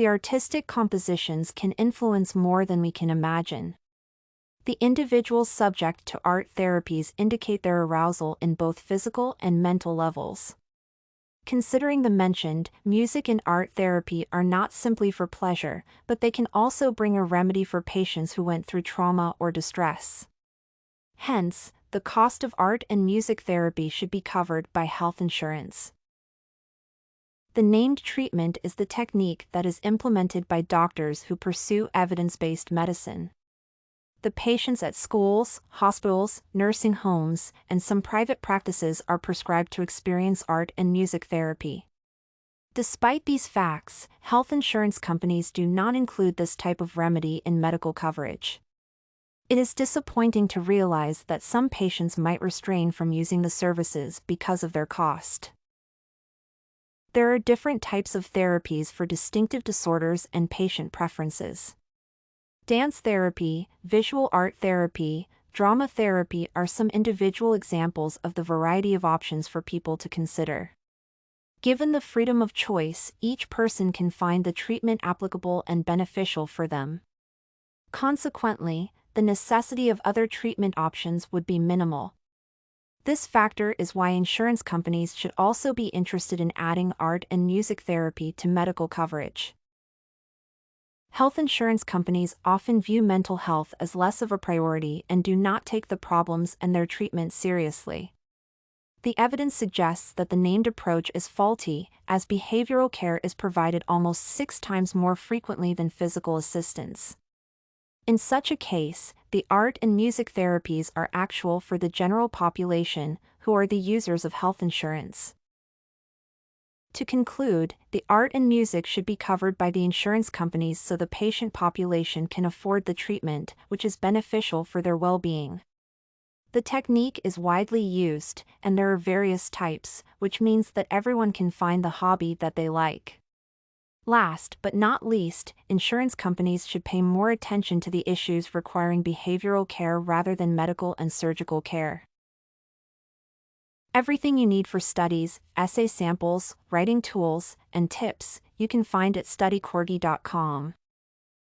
the artistic compositions can influence more than we can imagine. The individuals subject to art therapies indicate their arousal in both physical and mental levels. Considering the mentioned, music and art therapy are not simply for pleasure, but they can also bring a remedy for patients who went through trauma or distress. Hence, the cost of art and music therapy should be covered by health insurance. The named treatment is the technique that is implemented by doctors who pursue evidence-based medicine. The patients at schools, hospitals, nursing homes, and some private practices are prescribed to experience art and music therapy. Despite these facts, health insurance companies do not include this type of remedy in medical coverage. It is disappointing to realize that some patients might refrain from using the services because of their cost. There are different types of therapies for distinctive disorders and patient preferences. Dance therapy, visual art therapy, drama therapy are some individual examples of the variety of options for people to consider. Given the freedom of choice, each person can find the treatment applicable and beneficial for them. Consequently, the necessity of other treatment options would be minimal. This factor is why insurance companies should also be interested in adding art and music therapy to medical coverage. Health insurance companies often view mental health as less of a priority and do not take the problems and their treatment seriously. The evidence suggests that the named approach is faulty, as behavioral care is provided almost 6 times more frequently than physical assistance. In such a case, the art and music therapies are actual for the general population, who are the users of health insurance. To conclude, the art and music should be covered by the insurance companies so the patient population can afford the treatment, which is beneficial for their well-being. The technique is widely used, and there are various types, which means that everyone can find the hobby that they like. Last but not least, insurance companies should pay more attention to the issues requiring behavioral care rather than medical and surgical care. Everything you need for studies, essay samples, writing tools, and tips, you can find at studycorgi.com.